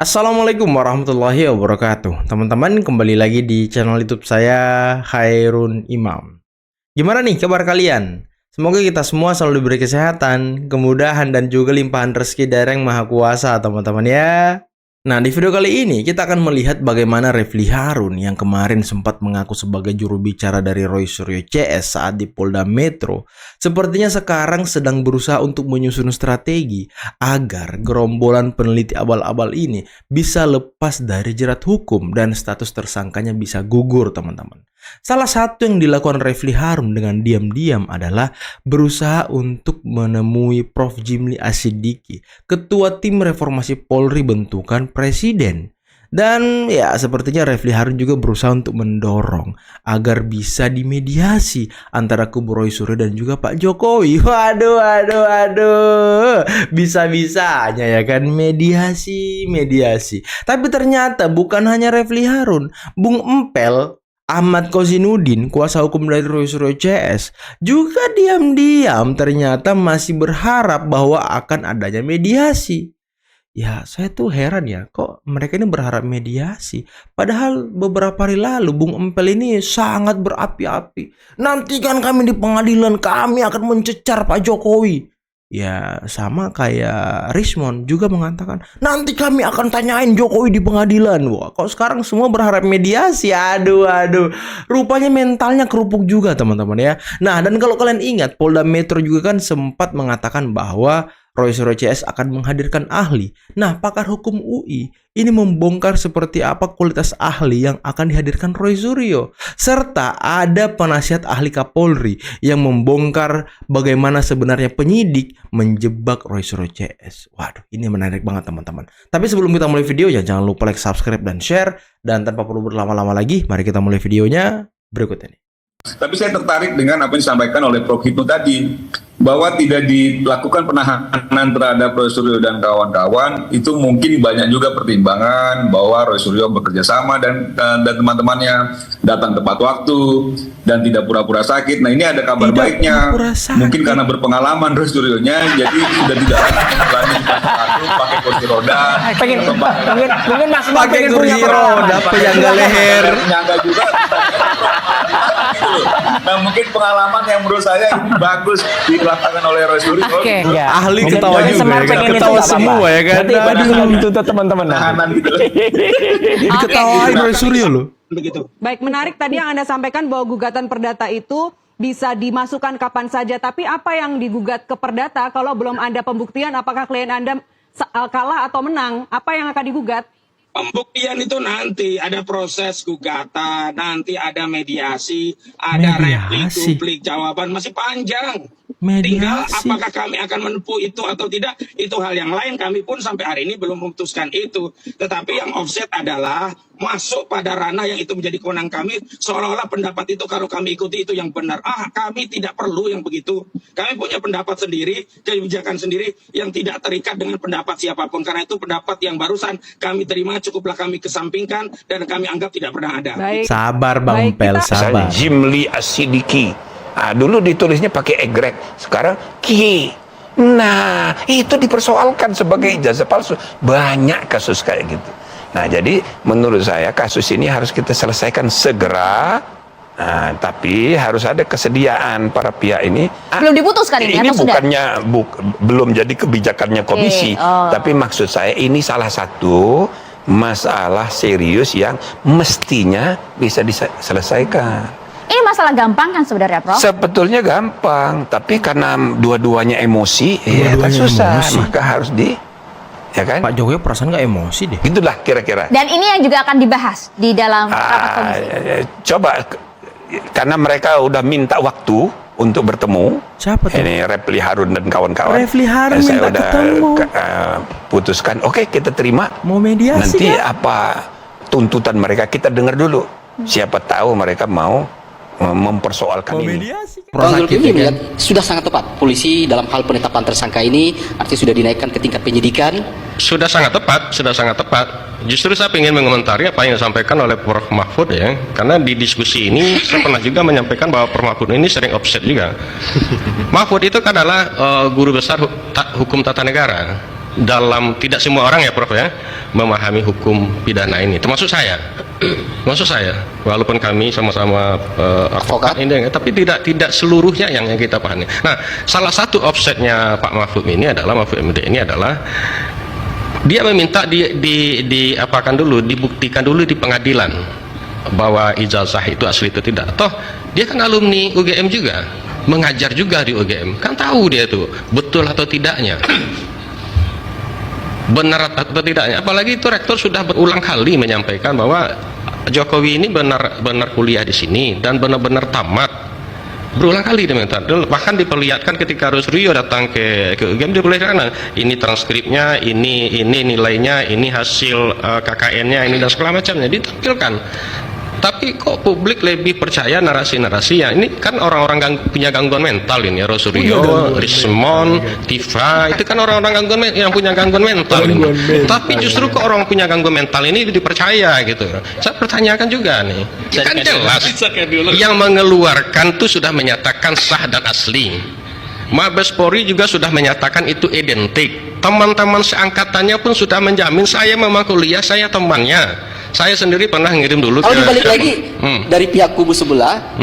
Assalamualaikum warahmatullahi wabarakatuh. Teman-teman, kembali lagi di channel YouTube saya, Khairun Imam. Gimana nih kabar kalian? Semoga kita semua selalu diberi kesehatan, kemudahan, dan juga limpahan rezeki dari Yang Maha Kuasa, teman-teman ya. Nah, di video kali ini kita akan melihat bagaimana Refly Harun yang kemarin sempat mengaku sebagai juru bicara dari Roy Suryo CS saat di Polda Metro, sepertinya sekarang sedang berusaha untuk menyusun strategi agar gerombolan peneliti abal-abal ini bisa lepas dari jerat hukum dan status tersangkanya bisa gugur, teman-teman. Salah satu yang dilakukan Refly Harun dengan diam-diam adalah berusaha untuk menemui Prof. Jimli Asidiki, Ketua Tim Reformasi Polri bentukan Presiden. Dan ya sepertinya Refly Harun juga berusaha untuk mendorong agar bisa dimediasi antara kubu Roy Suryo dan juga Pak Jokowi. Waduh. Bisa-bisanya ya kan mediasi. Tapi ternyata bukan hanya Refly Harun, Bung Empel Ahmad Kozinudin, kuasa hukum dari Roy Suryo CS, juga diam-diam ternyata masih berharap bahwa akan adanya mediasi. Ya, saya tuh heran ya, kok mereka ini berharap mediasi. Padahal beberapa hari lalu Bung Empel ini sangat berapi-api. Nantikan kami di pengadilan, kami akan mencecar Pak Jokowi. Ya, sama kayak Rismon juga mengatakan, nanti kami akan tanyain Jokowi di pengadilan. Wah, kok sekarang semua berharap mediasi? Aduh. Rupanya mentalnya kerupuk juga, teman-teman ya. Nah, dan kalau kalian ingat, Polda Metro juga kan sempat mengatakan bahwa Roy Suryo CS akan menghadirkan ahli. Nah, pakar hukum UI ini membongkar seperti apa kualitas ahli yang akan dihadirkan Roy Suryo. Serta ada penasihat ahli Kapolri yang membongkar bagaimana sebenarnya penyidik menjebak Roy Suryo CS. Waduh, ini menarik banget teman-teman. Tapi sebelum kita mulai videonya, jangan lupa like, subscribe, dan share. Dan tanpa perlu berlama-lama lagi, mari kita mulai videonya berikut ini. Tapi saya tertarik dengan apa yang disampaikan oleh Prof. Hipnu tadi, bahwa tidak dilakukan penahanan terhadap Roy Suryo dan kawan-kawan, itu mungkin banyak juga pertimbangan bahwa Roy Suryo bekerja sama dan teman-temannya datang tepat waktu dan tidak pura-pura sakit. Nah, ini ada kabar baiknya. Mungkin karena berpengalaman Roy Suryo-nya, jadi sudah tidak lagi pakai kursi roda. Mungkin maksudnya pakai kursi roda, penyangga leher. Penyangga juga. Nah, mungkin pengalaman yang menurut saya ini bagus dilakukan oleh Roy Suryo. Oke. Ahli ketawa juga ya kan? Ketawa semua ya kan? Berarti yang dituntut teman-teman. Diketawain Roy Suryo loh. Begitu. Baik, menarik tadi yang Anda sampaikan bahwa gugatan perdata itu bisa dimasukkan kapan saja. Tapi apa yang digugat ke perdata kalau belum ada pembuktian apakah klien Anda kalah atau menang? Apa yang akan digugat? Pembuktian itu nanti ada proses gugatan, nanti ada mediasi, ada replik jawaban, masih panjang. Tinggal apakah kami akan menempuh itu atau tidak, itu hal yang lain. Kami pun sampai hari ini belum memutuskan itu. Tetapi yang offset adalah masuk pada ranah yang itu menjadi kewenangan kami, seolah-olah pendapat itu kalau kami ikuti itu yang benar. Kami tidak perlu yang begitu. Kami punya pendapat sendiri, kebijakan sendiri yang tidak terikat dengan pendapat siapapun. Karena itu pendapat yang barusan kami terima, cukuplah kami kesampingkan dan kami anggap tidak pernah ada. Baik. Sabar Bang Pel, sabar. Jimli Asidiki. Dulu ditulisnya pakai egrek, sekarang ki. Nah, itu dipersoalkan sebagai ijazah palsu. Banyak kasus kayak gitu. Nah, jadi menurut saya kasus ini harus kita selesaikan segera. Nah, tapi harus ada kesediaan para pihak ini. Belum diputuskan ini atau sudah? Bukannya belum jadi kebijakannya komisi, tapi maksud saya ini salah satu masalah serius yang mestinya bisa diselesaikan. Ini masalah gampang kan sebenarnya, Prof? Sebetulnya gampang, tapi karena dua-duanya emosi, ya kan susah, maka harus ya kan? Pak Jokowi perasaan nggak emosi deh. Gitulah kira-kira. Dan ini yang juga akan dibahas di dalam rapat komisi. Coba, karena mereka udah minta waktu untuk bertemu. Siapa tuh? Ini Refly Harun dan kawan-kawan. Refly Harun minta ketemu. Putuskan, oke, kita terima. Mau mediasi nanti kan? apa tuntutan mereka kita dengar dulu. Siapa tahu mereka mau mempersoalkan ini. Bang Zulkifli melihat sudah sangat tepat polisi dalam hal penetapan tersangka ini artinya sudah dinaikkan ke tingkat penyidikan. Sudah sangat tepat. Justru saya ingin mengomentari apa yang disampaikan oleh Prof. Mahfud ya, karena di diskusi ini saya pernah juga menyampaikan bahwa Prof. Mahfud ini sering offset juga. Mahfud itu kan adalah guru besar hukum tata negara. tidak semua orang ya Prof ya memahami hukum pidana ini, termasuk saya. Walaupun kami sama-sama advokat ini, tapi tidak seluruhnya yang kita pahami. Nah, salah satu offsetnya Pak Mahfud ini adalah dia meminta diapakan dulu, dibuktikan dulu di pengadilan bahwa ijazah itu asli itu tidak. Toh dia kan alumni UGM juga, mengajar juga di UGM, kan tahu dia itu betul atau tidaknya, benar atau tidaknya. Apalagi itu rektor sudah berulang kali menyampaikan bahwa Jokowi ini benar kuliah di sini dan benar-benar tamat. Berulang kali dia minta, bahkan diperlihatkan ketika Rosrio datang ke UGM, diperlihatkan ini transkripnya, ini nilainya, ini hasil KKN-nya, ini dan segala macamnya ditampilkan. Tapi kok publik lebih percaya narasi-narasi yang ini kan orang-orang punya gangguan mental ini, Rosrio, Rismon, Tifa, itu kan orang-orang yang punya gangguan mental ini. Tapi justru kok orang punya gangguan mental ini dipercaya gitu. Saya pertanyakan juga nih, kan jelas yang mengeluarkan itu sudah menyatakan sah dan asli. Mabes Polri juga sudah menyatakan itu identik. Teman-teman seangkatannya pun sudah menjamin saya memang kuliah, saya temannya. Saya sendiri pernah ngirim dulu. Kalau dibalik lagi dari pihak kubu sebelah,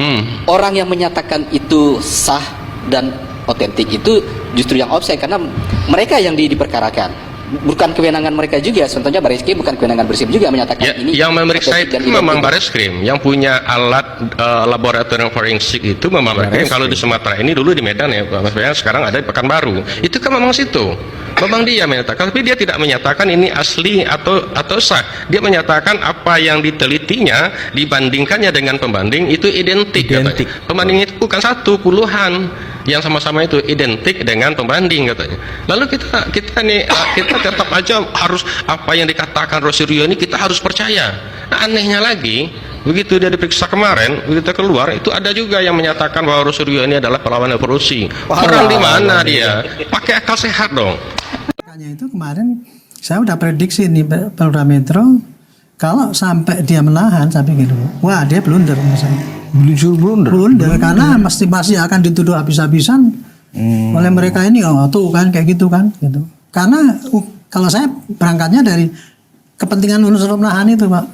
orang yang menyatakan itu sah dan otentik itu justru yang offside karena mereka yang diperkarakan. Bukan kewenangan mereka juga, contohnya Bareskrim bukan kewenangan Bareskrim juga menyatakan ya, ini. Yang memeriksa itu memang Bareskrim, yang punya alat laboratorium forensik itu memang Bareskrim. Kalau di Sumatera ini dulu di Medan ya, Mas Bayan, sekarang ada di Pekanbaru. Itu kan memang situ. Memang dia menyatakan, tapi dia tidak menyatakan ini asli atau sah. Dia menyatakan apa yang ditelitinya dibandingkannya dengan pembanding itu identik. Katanya. Pembanding itu bukan satu, puluhan yang sama-sama itu identik dengan pembanding katanya. Lalu kita tetap aja harus apa yang dikatakan Rosrio ini kita harus percaya. Nah, anehnya lagi, begitu dia diperiksa kemarin, begitu keluar itu ada juga yang menyatakan bahwa Rosrio ini adalah perlawan korupsi. Orang di mana dia? Pakai akal sehat dong. Makanya itu kemarin saya udah prediksi nih Polda Metro kalau sampai dia menahan saya pikir, wah dia blunder misalnya. Blunder karena masih akan dituduh habis-habisan oleh mereka ini, tuh kan kayak gitu kan gitu. Karena kalau saya berangkatnya dari kepentingan unsur menahan itu Pak.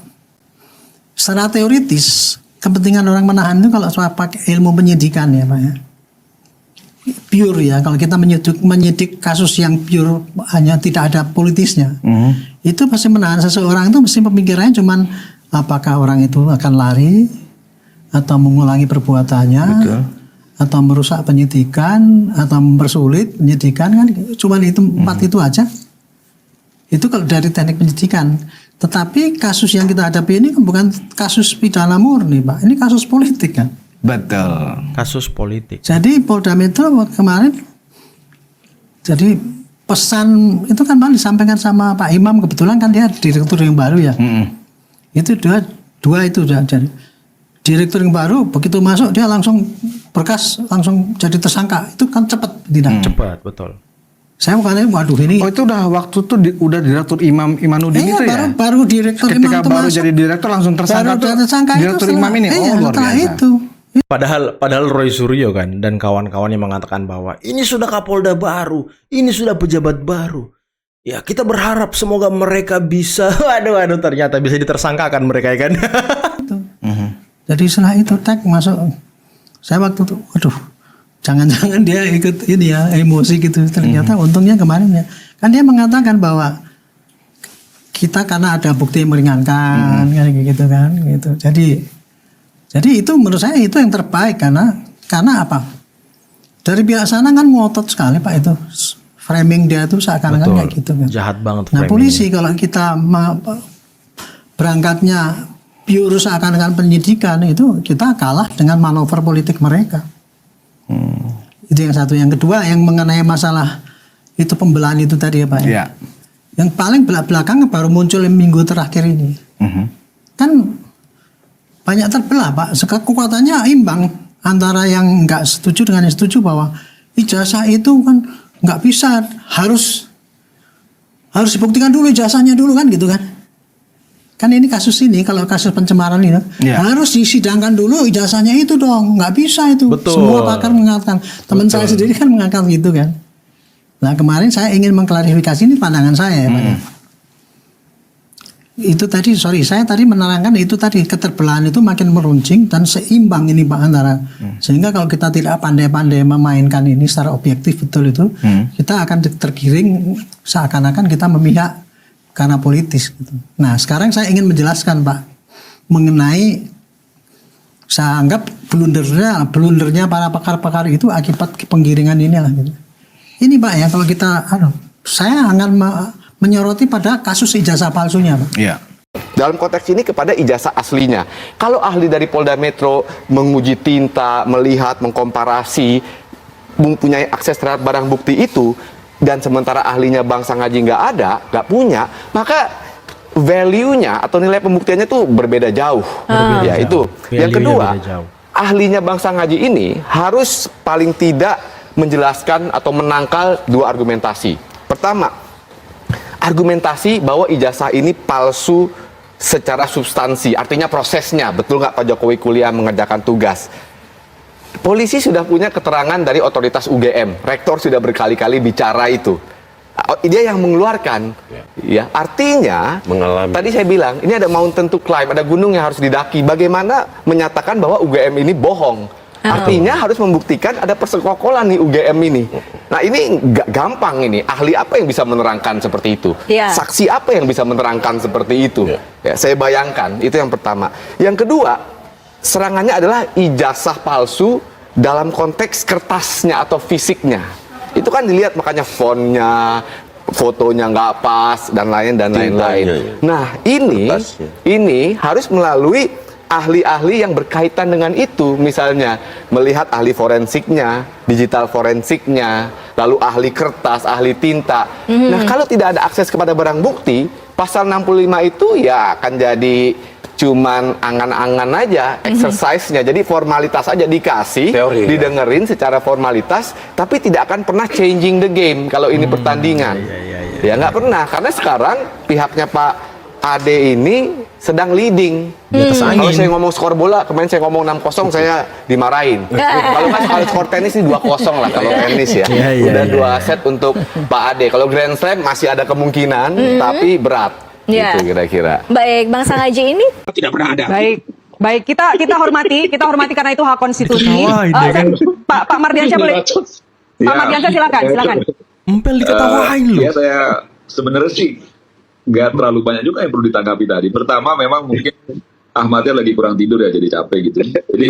Secara teoritis kepentingan orang menahan itu kalau pakai ilmu penyidikan ya Pak ya. Pure ya, kalau kita menyidik kasus yang pure hanya tidak ada politisnya, itu pasti menahan seseorang itu mesti pemikirannya cuman apakah orang itu akan lari atau mengulangi perbuatannya. Betul. Atau merusak penyidikan atau mempersulit penyidikan kan cuma itu empat itu aja. Itu kalau dari teknik penyidikan. Tetapi kasus yang kita hadapi ini bukan kasus pidana murni Pak, ini kasus politik kan. Betul. Kasus politik. Jadi Polda Metro kemarin jadi pesan itu kan Pak disampaikan sama Pak Imam, kebetulan kan dia direktur yang baru ya. Itu dua itu jadi direktur yang baru begitu masuk dia langsung berkas langsung jadi tersangka, itu kan cepat tidak? Cepat, betul. Saya bukannya waduh ini. Oh itu udah waktu tuh udah direktur Imanuddin itu ya? Baru direktur ketika Imam baru masuk, jadi direktur langsung tersangka tuh direktur itu Imam ini. Luar biasa. Itu. Padahal Roy Suryo kan dan kawan-kawannya mengatakan bahwa ini sudah Kapolda baru, ini sudah pejabat baru. Ya kita berharap semoga mereka bisa, aduh ternyata bisa ditersangkakan mereka ya kan. Jadi setelah itu tag masuk, saya waktu itu, waduh, jangan-jangan dia ikut ini ya emosi gitu. Ternyata untungnya kemarin ya, kan dia mengatakan bahwa kita karena ada bukti yang meringankan, kan gitu kan, gitu. Jadi itu menurut saya itu yang terbaik karena apa? Dari pihak sana kan ngotot sekali Pak itu, framing dia itu seakan-akan kayak gitu kan. Jahat banget. Nah polisi kalau kita berangkatnya pure seakan-akan penyidikan itu kita kalah dengan manuver politik mereka. Itu yang satu. Yang kedua yang mengenai masalah itu pembelaan itu tadi ya Pak. Ya. Yang paling belakang baru muncul minggu terakhir ini. Kan banyak terbelah Pak. Kekuatannya imbang antara yang nggak setuju dengan yang setuju bahwa ijazah itu kan nggak bisa, harus dibuktikan dulu ijazahnya dulu kan gitu kan. Kan ini kasus ini, kalau kasus pencemaran ini harus disidangkan dulu ijazahnya itu dong, nggak bisa itu. Betul. Semua pakar mengatakan, teman saya sendiri kan mengatakan gitu kan. Nah kemarin saya ingin mengklarifikasi, ini pandangan saya ya Pak. Itu tadi, saya tadi menerangkan itu tadi, keterbelahan itu makin meruncing dan seimbang ini Pak antara. Sehingga kalau kita tidak pandai-pandai memainkan ini secara objektif betul itu, kita akan tergiring seakan-akan kita memihak karena politis gitu. Nah sekarang saya ingin menjelaskan Pak mengenai, saya anggap blundernya para pakar-pakar itu akibat penggiringan ini lah gitu. Ini Pak ya, kalau kita saya akan menyoroti pada kasus ijazah palsunya Pak. Iya. Dalam konteks ini kepada ijazah aslinya. Kalau ahli dari Polda Metro menguji tinta, melihat, mengkomparasi, mempunyai akses terhadap barang bukti itu, dan sementara ahlinya Bang Sangaji nggak punya, maka value-nya atau nilai pembuktiannya itu berbeda jauh. Ya itu. Yang kedua, ahlinya Bang Sangaji ini harus paling tidak menjelaskan atau menangkal dua argumentasi. Pertama, argumentasi bahwa ijazah ini palsu secara substansi, artinya prosesnya. Betul nggak Pak Jokowi kuliah mengerjakan tugas? Polisi sudah punya keterangan dari otoritas UGM, rektor sudah berkali-kali bicara itu. Dia yang mengeluarkan, ya artinya tadi saya bilang ini ada mountain to climb, ada gunung yang harus didaki. Bagaimana menyatakan bahwa UGM ini bohong? Artinya harus membuktikan ada persekongkolan nih UGM ini. Nah ini nggak gampang ini. Ahli apa yang bisa menerangkan seperti itu? Saksi apa yang bisa menerangkan seperti itu? Ya, saya bayangkan itu yang pertama. Yang kedua, serangannya adalah ijazah palsu dalam konteks kertasnya atau fisiknya. Itu kan dilihat makanya fontnya, fotonya nggak pas dan lain-lain. Nah ini harus melalui ahli-ahli yang berkaitan dengan itu, misalnya melihat ahli forensiknya, digital forensiknya, lalu ahli kertas, ahli tinta. Nah kalau tidak ada akses kepada barang bukti, pasal 65 itu ya akan jadi cuman angan-angan aja, exercise-nya. Jadi formalitas aja dikasih, didengerin secara formalitas, tapi tidak akan pernah changing the game kalau ini pertandingan. Ya nggak pernah, karena sekarang pihaknya Pak Ade ini sedang leading. Kalau saya ngomong skor bola, kemarin saya ngomong 6-0, saya dimarahin. Kalau skor tenis ini 2-0 lah kalau tenis ya. Udah 2 set untuk Pak Ade. Kalau Grand Slam masih ada kemungkinan, tapi berat. Gitu kira-kira. Baik, Bang Sangaji ini Tidak pernah ada. Baik, kita hormati karena itu hak konstitusi. Pak Mardiansyah boleh. Pak Mardiansyah silakan. Empel diketawain loh. Ya saya sebenarnya sih nggak terlalu banyak juga yang perlu ditanggapi tadi. Pertama memang mungkin Ahmadnya lagi kurang tidur ya, jadi capek gitu. Jadi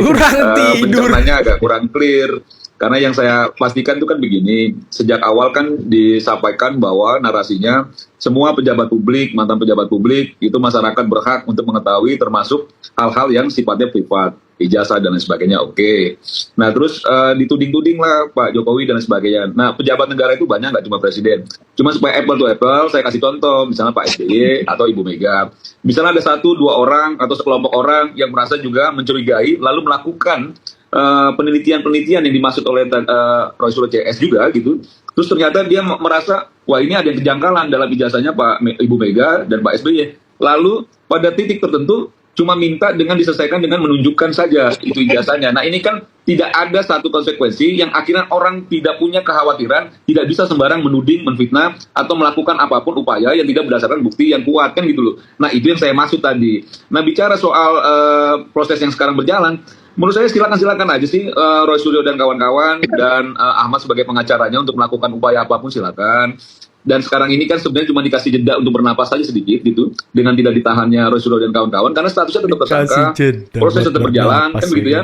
pencernanya agak kurang clear. Karena yang saya pastikan itu kan begini, sejak awal kan disampaikan bahwa narasinya semua pejabat publik, mantan pejabat publik, itu masyarakat berhak untuk mengetahui termasuk hal-hal yang sifatnya privat, ijazah dan lain sebagainya, oke. Nah terus dituding-tuding lah Pak Jokowi dan lain sebagainya. Nah pejabat negara itu banyak, nggak cuma presiden. Cuma supaya apple to apple, saya kasih contoh, misalnya Pak SBY atau Ibu Mega. Misalnya ada 1-2 orang atau sekelompok orang yang merasa juga mencurigai, lalu melakukan penelitian-penelitian yang dimaksud oleh Roy Suryo CS juga gitu. Terus ternyata dia merasa, wah ini ada yang kejanggalan dalam ijazahnya Ibu Mega dan Pak SBY. Lalu pada titik tertentu cuma minta dengan diselesaikan dengan menunjukkan saja itu ijazahnya. Nah ini kan tidak ada satu konsekuensi yang akhirnya orang tidak punya kekhawatiran, tidak bisa sembarang menuding, menfitnah, atau melakukan apapun upaya yang tidak berdasarkan bukti yang kuat kan gitu loh. Nah itu yang saya maksud tadi. Nah bicara soal proses yang sekarang berjalan, menurut saya silakan aja sih Roy Suryo dan kawan-kawan dan Ahmad sebagai pengacaranya untuk melakukan upaya apapun silakan. Dan sekarang ini kan sebenarnya cuma dikasih jeda untuk bernapas saja sedikit gitu dengan tidak ditahannya Roy Suryo dan kawan-kawan karena statusnya tetap tersangka, proses tetap berjalan kan begitu ya.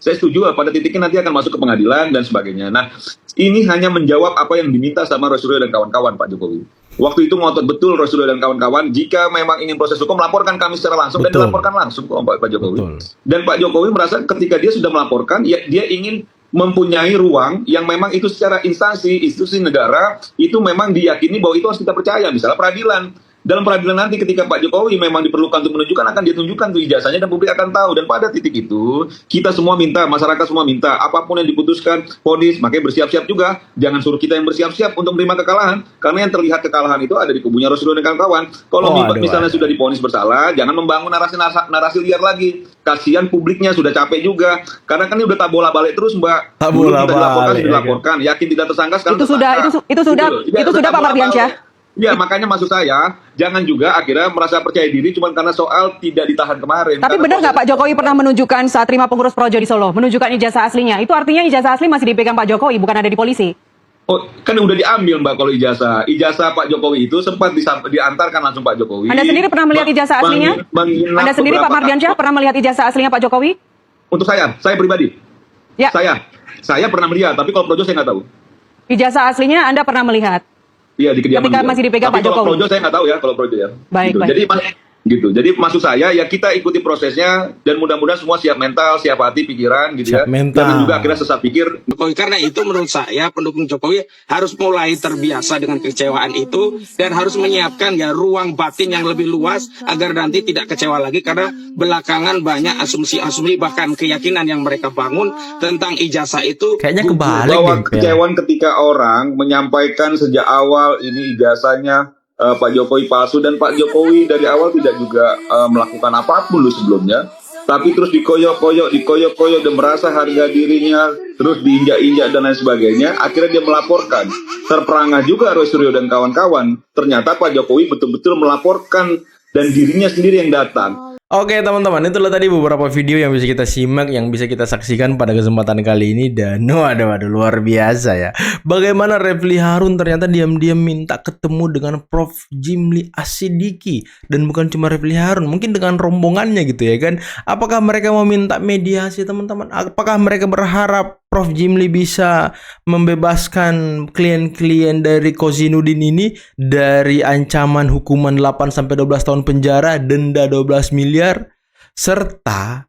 Saya setuju pada titiknya nanti akan masuk ke pengadilan dan sebagainya. Nah ini hanya menjawab apa yang diminta sama Roy Suryo dan kawan-kawan Pak Jokowi. Waktu itu ngotot betul Roy Suryo dan kawan-kawan, jika memang ingin proses hukum, laporkan kami secara langsung. Dan dilaporkan langsung Pak Jokowi. Dan Pak Jokowi merasa ketika dia sudah melaporkan, ya, dia ingin mempunyai ruang yang memang itu secara institusi negara, itu memang diyakini bahwa itu harus kita percaya. Misalnya peradilan. dalam peradilan nanti ketika Pak Jokowi memang diperlukan untuk menunjukkan, akan ditunjukkan tuh ijazahnya dan publik akan tahu. Dan pada titik itu kita semua minta, masyarakat semua minta, apapun yang diputuskan vonis, makanya bersiap-siap juga. Jangan suruh kita yang bersiap-siap untuk menerima kekalahan, karena yang terlihat kekalahan itu ada di kubunya Roy Suryo dan kawan-kawan. Kalau misalnya sudah divonis bersalah, jangan membangun narasi liar lagi. Kasihan publiknya, sudah capek juga. Karena kan ini udah tabola balik terus, Mbak. Dulu kita dilaporkan, yakin tidak tersangka, sekarang Itu sudah Pak Mardiansyah. Ya, makanya maksud saya, jangan juga akhirnya merasa percaya diri cuma karena soal tidak ditahan kemarin. Tapi benar nggak Pak Jokowi pernah menunjukkan saat terima pengurus Projo di Solo, menunjukkan ijazah aslinya? Itu artinya ijazah asli masih dipegang Pak Jokowi, bukan ada di polisi? Oh, kan udah diambil, Mbak, kalau ijazah. Ijazah Pak Jokowi itu sempat diantarkan langsung Pak Jokowi. Anda sendiri pernah melihat ijazah aslinya? Anda sendiri Pak Mardiansyah pernah melihat ijazah aslinya Pak Jokowi? Untuk saya pribadi. Ya. Saya pernah melihat, tapi kalau Projo saya nggak tahu. Ijazah aslinya Anda pernah melihat? Iya, di kediaman ketika dia. masih dipegang Tapi Pak Jokowi. Kalau Projo saya nggak tahu ya, kalau Projo ya. Baik, gitu. baik. Jadi maksud saya ya kita ikuti prosesnya dan mudah-mudahan semua siap mental, siap hati, pikiran gitu siap ya. mental. Jangan juga akhirnya sesat pikir. Jokowi. Karena itu menurut saya pendukung Jokowi harus mulai terbiasa dengan kekecewaan itu dan harus menyiapkan ya ruang batin yang lebih luas agar nanti tidak kecewa lagi, karena belakangan banyak asumsi-asumsi bahkan keyakinan yang mereka bangun tentang ijazah itu Kayaknya kebalik bahwa deh, kekecewaan ketika orang menyampaikan sejak awal ini ijazahnya Pak Jokowi palsu, dan Pak Jokowi dari awal tidak juga melakukan apapun dulu sebelumnya, tapi terus dikoyok-koyok dan merasa harga dirinya terus diinjak-injak dan lain sebagainya. Akhirnya dia melaporkan, terperangah juga Roy Suryo dan kawan-kawan. Ternyata Pak Jokowi betul-betul melaporkan dan dirinya sendiri yang datang. Oke teman-teman, itulah tadi beberapa video yang bisa kita simak, yang bisa kita saksikan pada kesempatan kali ini. Dan waduh luar biasa ya. Bagaimana Refli Harun ternyata diam-diam minta ketemu dengan Prof. Jimli Asidiki. Dan bukan cuma Refli Harun, mungkin dengan rombongannya gitu ya kan. Apakah mereka mau minta mediasi teman-teman? Apakah mereka berharap Prof. Jimli bisa membebaskan klien-klien dari Kozinudin ini dari ancaman hukuman 8-12 tahun penjara, denda 12 miliar, serta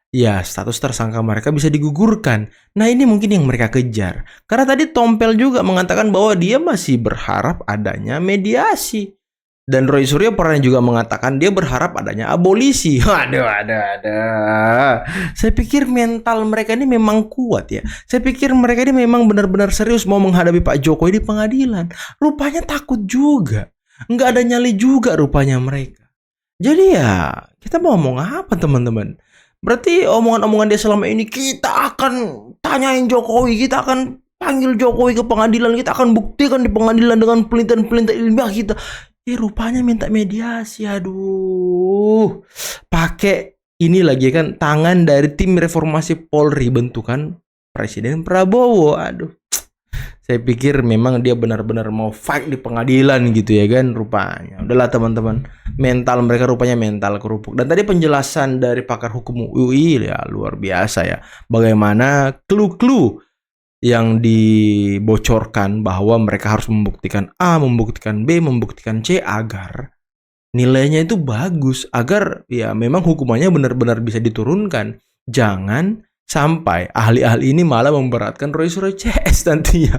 ya status tersangka mereka bisa digugurkan. Nah ini mungkin yang mereka kejar. Karena tadi Tompel juga mengatakan bahwa dia masih berharap adanya mediasi. Dan Roy Suryo pernah juga mengatakan dia berharap adanya abolisi. Aduh. Saya pikir mental mereka ini memang kuat ya. Saya pikir mereka ini memang benar-benar serius mau menghadapi Pak Jokowi di pengadilan. Rupanya takut juga. Nggak ada nyali juga rupanya mereka. Jadi ya, kita mau ngomong apa teman-teman? Berarti omongan-omongan dia selama ini, kita akan tanyain Jokowi, kita akan panggil Jokowi ke pengadilan, kita akan buktikan di pengadilan dengan pelintahan-pelintahan ilmiah kita. Rupanya minta mediasi, aduh. Pakai ini lagi kan, tangan dari tim reformasi Polri bentukan Presiden Prabowo, aduh. Saya pikir memang dia benar-benar mau fight di pengadilan gitu ya kan, rupanya. Udahlah teman-teman, mental mereka rupanya mental kerupuk. Dan tadi penjelasan dari pakar hukum UI ya luar biasa ya. Bagaimana clue-clue yang dibocorkan bahwa mereka harus membuktikan A, membuktikan B, membuktikan C agar nilainya itu bagus, agar ya memang hukumannya benar-benar bisa diturunkan. Jangan sampai ahli-ahli ini malah memberatkan Roy Suryo CS nantinya.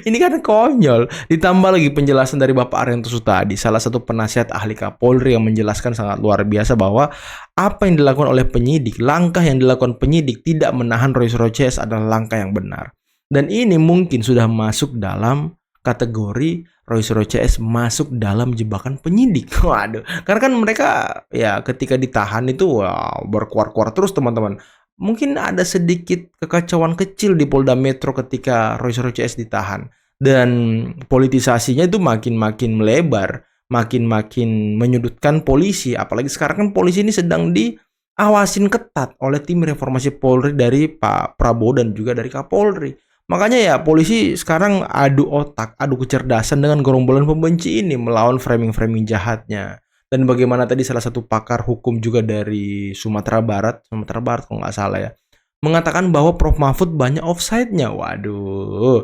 Ini kan konyol. Ditambah lagi penjelasan dari Bapak Arianto Sutadi, salah satu penasihat ahli Kapolri, yang menjelaskan sangat luar biasa bahwa apa yang dilakukan oleh penyidik, langkah yang dilakukan penyidik tidak menahan Roy Suryo CS adalah langkah yang benar. Dan ini mungkin sudah masuk dalam kategori Roy Suryo CS masuk dalam jebakan penyidik. Waduh, karena kan mereka ya ketika ditahan itu berkuar-kuar terus teman-teman. Mungkin ada sedikit kekacauan kecil di Polda Metro ketika Roy Suryo CS ditahan. Dan politisasinya itu makin melebar, makin menyudutkan polisi. Apalagi sekarang kan polisi ini sedang diawasin ketat oleh tim reformasi Polri dari Pak Prabowo dan juga dari Kapolri. Makanya ya polisi sekarang adu otak, adu kecerdasan dengan gerombolan pembenci ini melawan framing-framing jahatnya. Dan bagaimana tadi salah satu pakar hukum juga dari Sumatera Barat kalau nggak salah ya, mengatakan bahwa Prof Mahfud banyak offside-nya. Waduh,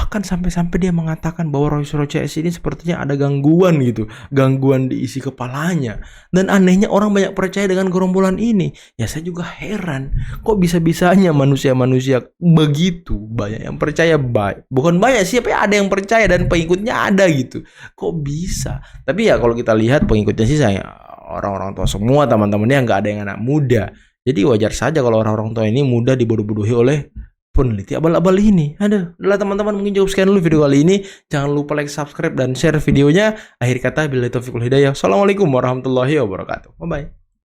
Bahkan sampai-sampai dia mengatakan bahwa Roy Suryo CS ini sepertinya ada gangguan gitu, gangguan di isi kepalanya. Dan anehnya orang banyak percaya dengan gerombolan ini. Ya saya juga heran, kok bisa-bisanya manusia-manusia begitu banyak yang percaya. Bukan banyak sih, tapi ada yang percaya dan pengikutnya ada gitu. Kok bisa? Tapi ya kalau kita lihat pengikutnya sih saya orang-orang tua semua, teman-temannya nggak ada yang anak muda. Jadi wajar saja kalau orang-orang tua ini mudah dibodoh-bodohi oleh peneliti abal-abal ini. Aduh, udah teman-teman, mungkin cukup sekian dulu video kali ini. Jangan lupa like, subscribe, dan share videonya. Akhir kata, billahi taufiq wal hidayah. Assalamualaikum warahmatullahi wabarakatuh. Bye-bye.